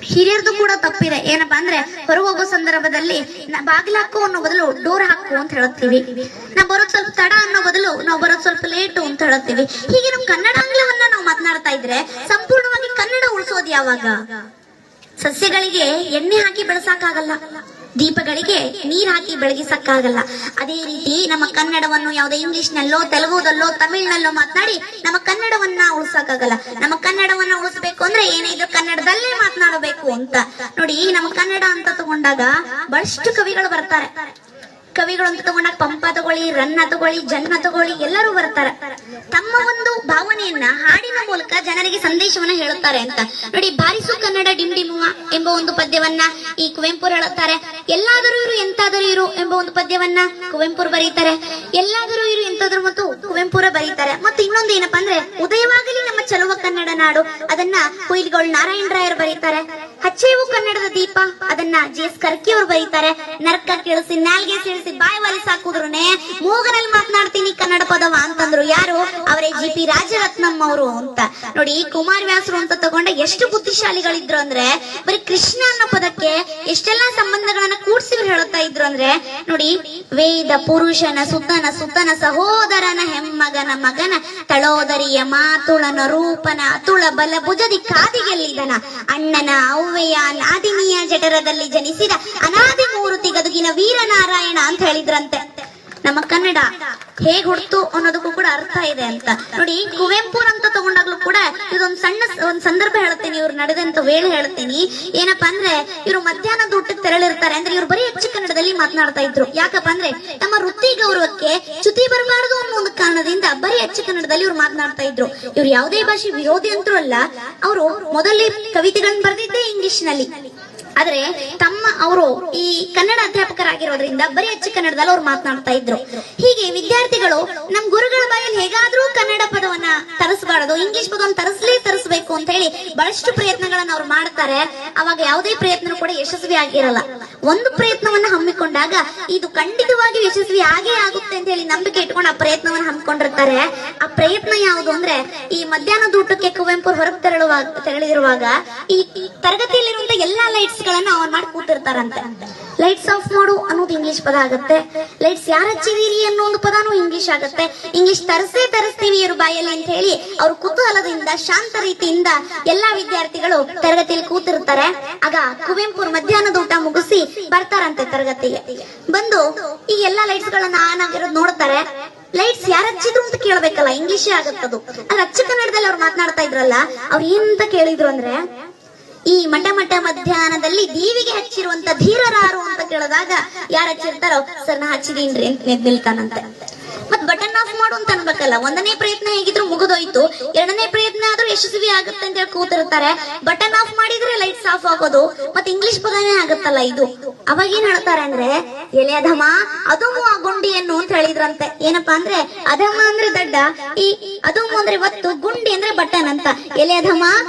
ಹಿರಿಯರ್ದು ಕೂಡ ತಪ್ಪಿದೆ. ಏನಪ್ಪಾ ಅಂದ್ರೆ ಹೊರಗೆ ಹೋಗೋ ಸಂದರ್ಭದಲ್ಲಿ ಬಾಗಿಲು ಹಾಕು ಅನ್ನೋ ಬದಲು ಡೋರ್ ಹಾಕು ಅಂತ ಹೇಳುತ್ತೀವಿ. ನಾವು ಬರೋದ್ ಸ್ವಲ್ಪ ತಡ ಅನ್ನೋ ಬದಲು ನಾವು ಬರೋದ್ ಸ್ವಲ್ಪ ಲೇಟು ಅಂತ ಹೇಳುತ್ತೀವಿ. ಹೀಗೆ ನಮ್ ಕನ್ನಡಾಂಗ್ಲವನ್ನ ನಾವು ಮಾತನಾಡ್ತಾ ಇದ್ರೆ ಸಂಪೂರ್ಣವಾಗಿ ಕನ್ನಡ ಉಳಿಸೋದು ಯಾವಾಗ? ಸಸ್ಯಗಳಿಗೆ ಎಣ್ಣೆ ಹಾಕಿ ಬೆಳೆಸಕ್ಕಾಗಲ್ಲ, ದೀಪಗಳಿಗೆ ನೀರ್ ಹಾಕಿ ಬೆಳಗಿಸಕ್ಕಾಗಲ್ಲ. ಅದೇ ರೀತಿ ನಮ್ಮ ಕನ್ನಡವನ್ನು ಯಾವುದೇ ಇಂಗ್ಲಿಷ್ ನಲ್ಲೋ ತೆಲುಗುದಲ್ಲೋ ತಮಿಳ್ನಲ್ಲೋ ಮಾತನಾಡಿ ನಮ್ಮ ಕನ್ನಡವನ್ನ ಉಳಿಸಕ್ಕಾಗಲ್ಲ. ನಮ್ಮ ಕನ್ನಡವನ್ನ ಉಳಿಸ್ಬೇಕು ಅಂದ್ರೆ ಏನಿದ್ರು ಕನ್ನಡದಲ್ಲೇ ಮಾತನಾಡಬೇಕು ಅಂತ. ನೋಡಿ, ನಮ್ಮ ಕನ್ನಡ ಅಂತ ತಗೊಂಡಾಗ ಬಹಳಷ್ಟು ಕವಿಗಳು ಬರ್ತಾರೆ. ಕವಿಗಳು ಅಂತ ತಗೊಂಡಾಗ ಪಂಪ ತಗೊಳ್ಳಿ, ರನ್ನ ತಗೊಳ್ಳಿ, ಜನ್ನ ತಗೊಳ್ಳಿ, ಎಲ್ಲರೂ ಬರ್ತಾರೆ. ತಮ್ಮ ಒಂದು ಭಾವನೆಯನ್ನ ಹಾಡಿನ ಮೂಲಕ ಜನರಿಗೆ ಸಂದೇಶವನ್ನ ಹೇಳುತ್ತಾರೆ ಅಂತ. ನೋಡಿ, ಬಾರಿಸು ಕನ್ನಡ ಡಿಂಡಿಮುವ ಎಂಬ ಒಂದು ಪದ್ಯವನ್ನ ಈ ಕುವೆಂಪು ಹೇಳುತ್ತಾರೆ. ಎಲ್ಲಾದರೂ ಇರು ಎಂತಾದರೂ ಇರು ಎಂಬ ಒಂದು ಪದ್ಯವನ್ನ ಕುವೆಂಪು ಬರೀತಾರೆ. ಎಲ್ಲಾದರೂ ಇರು ಎಂತಾದರೂ ಮತ್ತು ಕುವೆಂಪುರ ಬರೀತಾರೆ. ಮತ್ತು ಇನ್ನೊಂದು ಏನಪ್ಪಾ ಅಂದ್ರೆ ಉದಯವಾಗಲಿ ನಮ್ಮ ಚಲುವ ಕನ್ನಡ ನಾಡು, ಅದನ್ನ ಕುಯಿಲ್ಗೋಳ್ ನಾರಾಯಣ ರಾಯರು ಬರೀತಾರೆ. ಹಚ್ಚೇವು ಕನ್ನಡದ ದೀಪ, ಅದನ್ನ ಜಿ.ಎಸ್. ಕರ್ಕಿ ಅವರು ಬರೀತಾರೆ. ನರ್ಕ ಕೇಳಿಸಿ ನಾಲ್ಗೆ ಸೇರಿಸಿ ಬಾಯಿ ವಾಲಿ ಸಾಕುದ್ರುನೆ ಮೂಗನಲ್ಲಿ ಮಾತನಾಡ್ತೀನಿ ಕನ್ನಡ ಪದವ ಅಂತಂದ್ರು. ಯಾರು? ಅವರೇ ಜಿ.ಪಿ. ರಾಜರತ್ನಂ ಅವರು ಅಂತ. ನೋಡಿ, ಕುಮಾರವ್ಯಾಸರು ಅಂತ ತಗೊಂಡ ಎಷ್ಟು ಬುದ್ಧಿಶಾಲಿಗಳಿದ್ರು ಅಂದ್ರೆ ಬರೀ ಕೃಷ್ಣ ಅನ್ನೋ ಪದಕ್ಕೆ ಎಷ್ಟೆಲ್ಲಾ ಸಂಬಂಧಗಳನ್ನ ಕೂಡ್ಸಿ ಹೇಳುತ್ತಾ ಇದ್ರು ಅಂದ್ರೆ ನೋಡಿ, ವೇದ ಪುರುಷನ ಸುತನ ಸುತನ ಸಹೋದರನ ಹೆಮ್ಮಗನ ಮಗನ ತಳೋದರಿಯ ಮಾತುಳನ ರೂಪನ ಅತುಳ ಬಲ ಭುಜದಿ ಕಾದಿಗೆಲ್ಲಿದನ ಅಣ್ಣನ ಅವ್ವೆಯ ನಾದಿನಿಯ ಜಠರದಲ್ಲಿ ಜನಿಸಿದ ಅನಾದಿ ಮೂರುತಿ ಗದುಗಿನ ವೀರನಾರಾಯಣ ಅಂತ ಹೇಳಿದ್ರಂತೆ. ನಮ್ಮ ಕನ್ನಡ ಹೇಗ್ ಹುಡ್ತು ಅನ್ನೋದಕ್ಕೂ ಕೂಡ ಅರ್ಥ ಇದೆ ಅಂತ. ನೋಡಿ, ಕುವೆಂಪು ಅಂತ ತಗೊಂಡಾಗ್ಲೂ ಕೂಡ ಇದೊಂದು ಒಂದ್ ಸಂದರ್ಭ ಹೇಳ್ತೀನಿ, ಇವ್ರು ನಡೆದಂತ ವೇಳೆ ಹೇಳ್ತೀನಿ. ಏನಪ್ಪಾ ಅಂದ್ರೆ ಇವ್ರು ಮಧ್ಯಾಹ್ನದ ಊಟಕ್ಕೆ ತೆರಳಿರ್ತಾರೆ. ಅಂದ್ರೆ ಇವ್ರು ಬರೀ ಹೆಚ್ಚು ಕನ್ನಡದಲ್ಲಿ ಮಾತನಾಡ್ತಾ ಇದ್ರು. ಯಾಕಪ್ಪ ಅಂದ್ರೆ ನಮ್ಮ ವೃತ್ತಿ ಗೌರವಕ್ಕೆ ಚ್ಯುತಿ ಬರಬಾರದು ಅನ್ನೋ ಒಂದು ಕಾರಣದಿಂದ ಬರೀ ಹೆಚ್ಚು ಕನ್ನಡದಲ್ಲಿ ಇವ್ರು ಮಾತನಾಡ್ತಾ ಇದ್ರು. ಇವ್ರು ಯಾವುದೇ ಭಾಷೆ ವಿರೋಧಿ ಅಂತೂ ಅಲ್ಲ. ಅವರು ಮೊದಲೇ ಕವಿತೆಗಳನ್ನ ಬರೆದಿದ್ದೇ ಇಂಗ್ಲಿಷ್ ನಲ್ಲಿ. ಆದ್ರೆ ಅವರು ಈ ಕನ್ನಡ ಅಧ್ಯಾಪಕರಾಗಿರೋದ್ರಿಂದ ಬರೀ ಹೆಚ್ಚು ಕನ್ನಡದಲ್ಲಿ ಅವ್ರು ಮಾತನಾಡ್ತಾ ಇದ್ರು. ಹೀಗೆ ವಿದ್ಯಾರ್ಥಿಗಳು ನಮ್ ಗುರುಗಳ ಬಾಯಲ್ಲಿ ಹೇಗಾದ್ರೂ ಕನ್ನಡ ಪದವನ್ನ ತರಿಸಬಾರದು, ಇಂಗ್ಲಿಷ್ ಪದವನ್ನು ತರಿಸಬೇಕು ಅಂತ ಹೇಳಿ ಬಹಳಷ್ಟು ಪ್ರಯತ್ನಗಳನ್ನ ಅವ್ರು ಮಾಡ್ತಾರೆ. ಅವಾಗ ಯಾವುದೇ ಪ್ರಯತ್ನ ಕೂಡ ಯಶಸ್ವಿ ಆಗಿರಲ್ಲ. ಒಂದು ಪ್ರಯತ್ನವನ್ನ ಹಮ್ಮಿಕೊಂಡಾಗ ಇದು ಖಂಡಿತವಾಗಿ ಯಶಸ್ವಿ ಆಗೇ ಆಗುತ್ತೆ ಅಂತ ಹೇಳಿ ನಂಬಿಕೆ ಇಟ್ಕೊಂಡು ಆ ಪ್ರಯತ್ನವನ್ನ ಹಮ್ಮಿಕೊಂಡಿರ್ತಾರೆ. ಆ ಪ್ರಯತ್ನ ಯಾವುದು ಅಂದ್ರೆ ಈ ಮಧ್ಯಾಹ್ನದ ಊಟಕ್ಕೆ ಕುವೆಂಪು ಹೊರಗೆ ತೆರಳಿರುವಾಗ ಈ ತರಗತಿಯಲ್ಲಿರುವಂತ ಎಲ್ಲಾ ಲೈಟ್ಸ್ ಗಳನ್ನ ಆನ್ ಮಾಡಿ ಕೂತಿರ್ತಾರಂತೆ. ಲೈಟ್ಸ್ ಆಫ್ ಮಾಡು ಅನ್ನೋದು ಇಂಗ್ಲಿಷ್ ಪದ ಆಗುತ್ತೆ. ಲೈಟ್ಸ್ ಯಾರು ಹಚ್ಚಿದೀರಿ ಅನ್ನೋ ಒಂದು ಪದಾನು ಇಂಗ್ಲಿಷ್ ಆಗುತ್ತೆ. ಇಂಗ್ಲಿಷ್ ತರಿಸ್ತೀವಿ ಇವ್ರ ಬಾಯಲ್ಲಿ ಅಂತ ಹೇಳಿ ಅವ್ರು ಕುತೂಹಲದಿಂದ ಶಾಂತ ರೀತಿಯಿಂದ ಎಲ್ಲಾ ವಿದ್ಯಾರ್ಥಿಗಳು ತರಗತಿಯಲ್ಲಿ ಕೂತಿರ್ತಾರೆ. ಆಗ ಕುವೆಂಪು ಮಧ್ಯಾಹ್ನದ ಊಟ ಮುಗಿಸಿ ಬರ್ತಾರಂತೆ ತರಗತಿಗೆ. ಬಂದು ಈ ಎಲ್ಲಾ ಲೈಟ್ಸ್ ಗಳನ್ನ ಆನ್ ಆಗಿರೋದು ನೋಡ್ತಾರೆ. ಲೈಟ್ಸ್ ಯಾರು ಹಚ್ಚಿದ್ರು ಅಂತ ಕೇಳ್ಬೇಕಲ್ಲ, ಇಂಗ್ಲಿಷೇ ಆಗತ್ತದು. ಅದ್ರ ಅಚ್ಚ ಕನ್ನಡದಲ್ಲಿ ಅವ್ರು ಮಾತನಾಡ್ತಾ ಇದ್ರಲ್ಲ, ಅವ್ರು ಏನಂತ ಕೇಳಿದ್ರು ಅಂದ್ರೆ, ಈ ಮಠ ಮಧ್ಯಾಹ್ನದಲ್ಲಿ ದೀವಿಗೆ ಹಚ್ಚಿರುವಂತ ಧೀರರಾರು ಅಂತ ಕೇಳಿದಾಗ ಯಾರು ಹಚ್ಚಿರ್ತಾರೋ ಸರ್ ನಾ ಹಚ್ಚಿದೀನ್ರಿ ಅಂತ ನಿಲ್ತಾನಂತೆ. ಮತ್ ಬಟನ್ ಆಫ್ ಮಾಡು ಅಂತ ಅನ್ಬೇಕಲ್ಲ. ಒಂದನೇ ಪ್ರಯತ್ನ ಹೇಗಿದ್ರು ಮುಗಿದೋಯ್ತು, ಎರಡನೇ ಪ್ರಯತ್ನ ಆದ್ರೂ ಯಶಸ್ವಿ ಆಗುತ್ತೆ ಅಂತ ಹೇಳಿ ಕೂತಿರ್ತಾರೆ. ಬಟನ್ ಆಫ್ ಮಾಡಿದ್ರೆ ಲೈಟ್ಸ್ ಆಫ್ ಆಗೋದು, ಮತ್ತೆ ಇಂಗ್ಲಿಷ್ ಪದನೇ ಆಗುತ್ತಲ್ಲ ಇದು. ಅವಾಗ ಏನ್ ಹೇಳ್ತಾರೆ ಅಂದ್ರೆ, ಎಲೆ ಅಧಮ ಅದುಮು ಆ ಗುಂಡಿಯನ್ನು ಅಂತ ಹೇಳಿದ್ರಂತೆ. ಏನಪ್ಪಾ ಅಂದ್ರೆ ಅಧಮ ಅಂದ್ರೆ ದಡ್ಡ, ಈ ಅದುಮು ಅಂದ್ರೆ ಒತ್ತು, ಗುಂಡಿ ಅಂದ್ರೆ ಬಟನ್ ಅಂತ. ಎಲೆ ಅಧಮ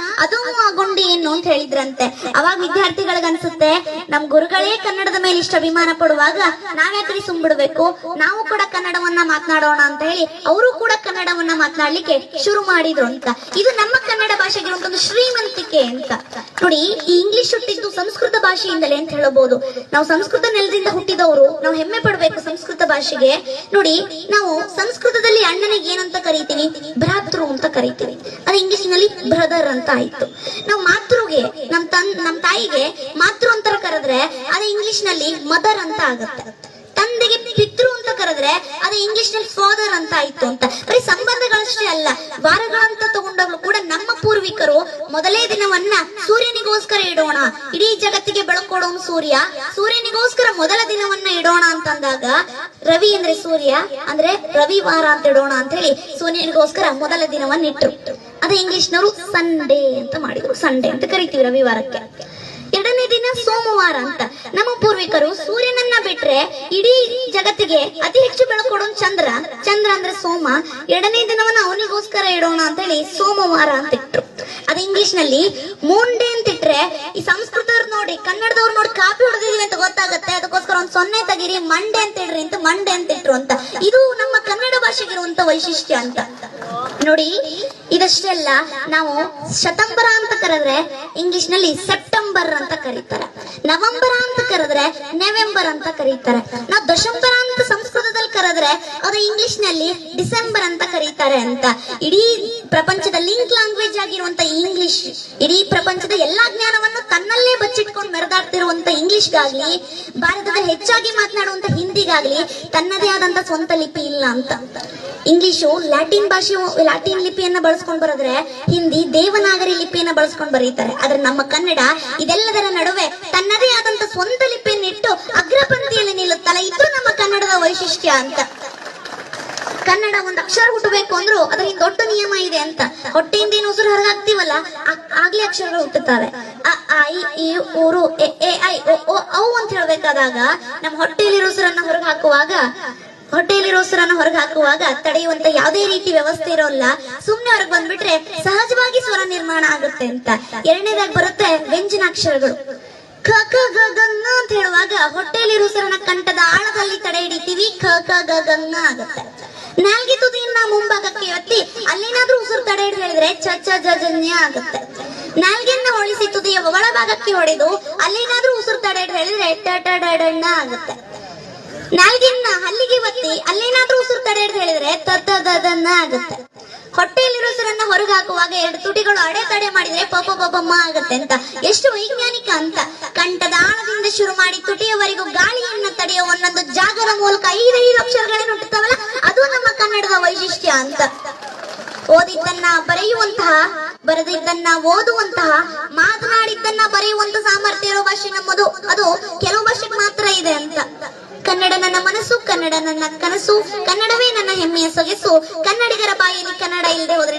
ಅದುಮು ಆ ಗುಂಡಿಯನ್ನು ಅಂತ ಹೇಳಿದ್ರಂತೆ. ಅವಾಗ ವಿದ್ಯಾರ್ಥಿಗಳಿಗನ್ಸುತ್ತೆ, ನಮ್ ಗುರುಗಳೇ ಕನ್ನಡದ ಮೇಲೆ ಇಷ್ಟ ಅಭಿಮಾನ ಪಡುವಾಗ ನಾವ್ಯಾಕ್ರಿ ಸುಮ್ಬಿಡ್ಬೇಕು, ನಾವು ಕೂಡ ಕನ್ನಡವನ್ನ ಮಾತನಾಡೋಣ ಅಂತ ಹೇಳಿ ಅವರು ಕೂಡ ಕನ್ನಡವನ್ನ ಮಾತನಾಡ್ಲಿಕ್ಕೆ ಶುರು ಮಾಡಿದ್ರು ಅಂತ. ಇದು ನಮ್ಮ ಕನ್ನಡ ಭಾಷೆಗೆ ಒಂದು ಶ್ರೀಮಂತಿಕೆ ಅಂತ. ನೋಡಿ, ಈ ಇಂಗ್ಲಿಷ್ ಹುಟ್ಟಿದ್ದು ಸಂಸ್ಕೃತ ಭಾಷೆಯಿಂದಲೇ ಅಂತ ಹೇಳಬಹುದು. ನಾವು ಸಂಸ್ಕೃತ ನೆಲದಿಂದ ಹುಟ್ಟಿದವರು, ನಾವು ಹೆಮ್ಮೆ ಪಡಬೇಕು ಸಂಸ್ಕೃತ ಭಾಷೆಗೆ. ನೋಡಿ, ನಾವು ಸಂಸ್ಕೃತದಲ್ಲಿ ಅಣ್ಣನಿಗೆ ಏನಂತ ಕರಿತೀವಿ? ಭ್ರಾತೃ ಅಂತ ಕರಿತೀವಿ. ಅದು ಇಂಗ್ಲಿಷ್ ನಲ್ಲಿ ಬ್ರದರ್ ಅಂತ ಆಯ್ತು. ನಾವು ಮಾತೃಗೆ ನಮ್ ತಾಯಿಗೆ ಮಾತೃ ಅಂತ ಕರೆದ್ರೆ ಅದು ಇಂಗ್ಲಿಷ್ ನಲ್ಲಿ ಮದರ್ ಅಂತ ಆಗುತ್ತೆ. ತಂದೆಗೆ ಪಿತೃ ಅಂತ ಕರೆದ್ರೆ ಅದು ಇಂಗ್ಲಿಷ್ ನಲ್ಲಿ ಫಾದರ್ ಅಂತ ಆಯ್ತು ಅಂತ. ಬರೀ ಸಂಬಂಧಗಳಷ್ಟೇ ಅಲ್ಲ, ವಾರಗಳಂತ ತಗೊಂಡಾಗ್ಲೂ ಕೂಡ ನಮ್ಮ ಪೂರ್ವಿಕರು ಮೊದಲೇ ದಿನವನ್ನ ಸೂರ್ಯನಿಗೋಸ್ಕರ ಇಡೋಣ, ಇಡೀ ಜಗತ್ತಿಗೆ ಬೆಳಕೊಡೋನು ಸೂರ್ಯ, ಸೂರ್ಯನಿಗೋಸ್ಕರ ಮೊದಲ ದಿನವನ್ನ ಇಡೋಣ ಅಂತಂದಾಗ ರವಿ ಅಂದ್ರೆ ಸೂರ್ಯ ಅಂದ್ರೆ ರವಿವಾರ ಅಂತ ಇಡೋಣ ಅಂತ ಹೇಳಿ ಸೂರ್ಯನಿಗೋಸ್ಕರ ಮೊದಲ ದಿನವನ್ನ ಇಟ್ರು. ಅದೇ ಇಂಗ್ಲಿಷ್ ನವರು ಸಂಡೇ ಅಂತ ಮಾಡಿದ್ರು. ಸಂಡೇ ಅಂತ ಕರಿತೀವಿ ರವಿವಾರಕ್ಕೆ. ಎರಡನೇ ದಿನ ಸೋಮವಾರ ಅಂತ. ನಮ್ಮ ಪೂರ್ವಿಕರು ಸೂರ್ಯನನ್ನ ಬಿಟ್ರೆ ಇಡೀ ಜಗತ್ತಿಗೆ ಅತಿ ಹೆಚ್ಚು ಬೆಳಕೊಡೋನು ಚಂದ್ರ, ಚಂದ್ರ ಅಂದ್ರೆ ಸೋಮ. ಎರಡನೇ ದಿನವನ್ನ ಅವನಿಗೋಸ್ಕರ ಇಡೋಣ ಅಂತ ಹೇಳಿ ಸೋಮವಾರ ಅಂತ ಇಟ್ರು. ಅದು ಇಂಗ್ಲಿಷ್ ನಲ್ಲಿ ಮೂನ್ ಡೇ ಅಂತ ಇಟ್ರೆ, ಈ ಸಂಸ್ಕೃತವ್ರು ನೋಡಿ ಕನ್ನಡದವ್ರು ನೋಡಿ ಕಾಪಿ ಹೊಡೆದಿದೀವಿ ಅಂತ ಗೊತ್ತಾಗತ್ತೆ. ಅದಕ್ಕೋಸ್ಕರ ಒಂದ್ 0 ತೆಗೀರಿ, ಮಂಡೆ ಅಂತ ಇಡ್ರಿ ಅಂತ ಮಂಡೆ ಅಂತ ಇಟ್ರು ಅಂತ. ಇದು ನಮ್ಮ ಕನ್ನಡ ಭಾಷೆಗಿರುವಂತ ವೈಶಿಷ್ಟ್ಯ ಅಂತ. ನೋಡಿ, ಇದಷ್ಟೇ ಅಲ್ಲ, ನಾವು ಶತಂಬರ ಅಂತ ಕರೆದ್ರೆ ಇಂಗ್ಲಿಷ್ ನಲ್ಲಿ ಸೆಪ್ಟೆಂಬರ್ ಅಂತ ಕರೀತಾರೆ, ನವೆಂಬರ್ ಅಂತ ಕರೆದ್ರೆ ನವೆಂಬರ್ ಅಂತ ಕರೀತಾರೆ, ನಾವು ದಶಂಬರ ಅಂತ ಸಂಸ್ಕೃತದಲ್ಲಿ ಕರೆದ್ರೆ ಅದು ಇಂಗ್ಲಿಷ್ ನಲ್ಲಿ ಡಿಸೆಂಬರ್ ಅಂತ ಕರೀತಾರೆ ಅಂತ. ಇಡೀ ಪ್ರಪಂಚದ ಲಿಂಕ್ ಲ್ಯಾಂಗ್ವೇಜ್ ಆಗಿರುವಂತ ಇಂಗ್ಲಿಷ್, ಇಡೀ ಪ್ರಪಂಚದ ಎಲ್ಲಾ ಜ್ಞಾನವನ್ನು ತನ್ನಲ್ಲೇ ಬಚ್ಚಿಟ್ಕೊಂಡು ಮೆರೆದಾಡ್ತಿರುವಂತ ಇಂಗ್ಲಿಷ್ಗಾಗ್ಲಿ, ಭಾರತದಲ್ಲಿ ಹೆಚ್ಚಾಗಿ ಮಾತನಾಡುವಂತ ಹಿಂದಿಗಾಗ್ಲಿ ತನ್ನದೇ ಆದಂತ ಸ್ವಂತ ಲಿಪಿ ಇಲ್ಲ ಅಂತ. ಇಂಗ್ಲಿಷು ಲ್ಯಾಟಿನ್ ಲಿಪಿಯನ್ನ ಬಳಸ್ಕೊಂಡು ಬರೆದ್ರೆ, ಹಿಂದಿ ದೇವನಾಗರಿ ಲಿಪಿಯನ್ನ ಬಳಸ್ಕೊಂಡು ಬರೀತಾರೆ. ಆದ್ರೆ ನಮ್ಮ ಕನ್ನಡ ಇದೆಲ್ಲದರ ನಡುವೆ ತನ್ನದೇ ಆದಂತ ಸ್ವಂತ ಲಿಪಿಯನ್ನು ಇಟ್ಟು ಅಗ್ರಪಂಕ್ತಿಯಲ್ಲಿ ನಿಲ್ಲುತ್ತಲ್ಲ, ಇದು ನಮ್ಮ ಕನ್ನಡದ ವೈಶಿಷ್ಟ್ಯ ಅಂತ. ಕನ್ನಡ ಒಂದು ಅಕ್ಷರ ಹುಟ್ಟಬೇಕು ಅಂದ್ರೂ ಅದರಿಂದ ದೊಡ್ಡ ನಿಯಮ ಇದೆ ಅಂತ. ಹೊಟ್ಟೆಯಿಂದ ಏನು ಉಸಿರು ಹೊರಗಾಗ್ತೀವಲ್ಲ, ಆಗ್ಲೇ ಅಕ್ಷರಗಳು ಹುಟ್ಟುತ್ತವೆ. ಅ ಆ ಇ ಈ ಊರು ಎ ಐ ಓ ಔ ಅಂತ ಹೇಳ್ಬೇಕಾದಾಗ ನಮ್ಮ ಹೊಟ್ಟೆಯಲ್ಲಿರೋ ಉಸಿರನ್ನ ಹೊರಗೆ ಹಾಕುವಾಗ ತಡೆಯುವಂತ ಯಾವುದೇ ರೀತಿ ವ್ಯವಸ್ಥೆ ಇರೋಲ್ಲ. ಸುಮ್ನೆ ಹೊರಗೆ ಬಂದ್ಬಿಟ್ರೆ ಸಹಜವಾಗಿ ಸ್ವರ ನಿರ್ಮಾಣ ಆಗುತ್ತೆ ಅಂತ. ಎರಡನೇದಾಗಿ ಬರುತ್ತೆ ವ್ಯಂಜನಾಕ್ಷರಗಳು. ಕ ಕ ಗ ಗ ಂಗ ಅಂತ ಹೇಳುವಾಗ ಹೊಟ್ಟೆಯಲ್ಲಿರೋ ಉಸಿರನ್ನ ಕಂಠದ ಆಳದಲ್ಲಿ ತಡೆ ಹಿಡಿತೀವಿ, ಕ ಕ ಗ ಗ ಂಗ ಆಗುತ್ತೆ. ನಾಲ್ಗೆ ತುದಿಯಿಂದ ಮುಂಭಾಗಕ್ಕೆ ಎತ್ತಿ ಅಲ್ಲೇನಾದ್ರೂ ಉಸಿರು ತಡೆ ಹಿಡಿದು ಹೇಳಿದ್ರೆ ಚ ಚ ಜ ಜ ಜ್ಞ ಆಗುತ್ತೆ. ನಾಲ್ಗೆನ್ನ ಹೊಳಿಸಿ ತುದಿಯ ಒಳಭಾಗಕ್ಕೆ ಹೊಡೆದು ಅಲ್ಲೇನಾದ್ರೂ ಉಸಿರು ತಡೆ ಹಿಡಿದು ಹೇಳಿದ್ರೆ ಟ ಟ ಡ ಡ ಣ ಆಗುತ್ತೆ. ನಾಲ್ಗೆನ್ನ ಹಲ್ಲಿಗೆ ಒತ್ತಿ ಅಲ್ಲೇನಾದ್ರೂ ಉಸಿರು ತಡೆ ಹಿಡಿದು ಹೇಳಿದ್ರೆ ತ ತ ದ ದ ನ ಆಗುತ್ತೆ. ಹೊಟ್ಟೆಯಲ್ಲಿರೋ ಉಸಿರನ್ನ ಹೊರಗೆ ಹಾಕುವಾಗ ಎರಡು ತುಟಿಗಳು ಅಡೆತಡೆ ಮಾಡಿದ್ರೆ ಪ ಪ ಪ ಪ ಮ ಆಗುತ್ತೆ ಅಂತ. ಎಷ್ಟು ವೈಜ್ಞಾನಿಕ ಅಂತ. ಕಂಠದ ಆಳದಿಂದ ಶುರು ಮಾಡಿ ತುಟಿಯವರೆಗೂ ಗಾಳಿಯನ್ನ ತಡೆಯೋ ಒಂದೊಂದು ಜಾಗದ ಮೂಲಕ 5 ಅಕ್ಷರಗಳೇನು ಹುಟ್ಟುತ್ತವಲ್ಲ, ಅದು ನಮ್ಮ ಕನ್ನಡದ ವೈಶಿಷ್ಟ್ಯ ಅಂತ. ಓದಿದ್ದನ್ನ ಬರೆಯುವಂತಹ, ಬರೆದಿದ್ದನ್ನ ಓದುವಂತಹ, ಮಾತನಾಡಿದ್ದನ್ನ ಬರೆಯುವಂತ ಸಾಮರ್ಥ್ಯ ಇರೋ ಭಾಷೆ ನಮ್ಮದು. ಅದು ಕೆಲವು ಭಾಷೆಗೆ ಮಾತ್ರ ಇದೆ ಅಂತ. ಕನ್ನಡ ನನ್ನ ಮನಸ್ಸು, ಕನ್ನಡ ನನ್ನ ಕನಸು, ಕನ್ನಡವೇ ನನ್ನ ಹೆಮ್ಮೆಯ ಸೊಗಸು, ಕನ್ನಡಿಗರ ಬಾಯಲ್ಲಿ ಕನ್ನಡ ಇಲ್ಲದೆ ಹೋದ್ರೆ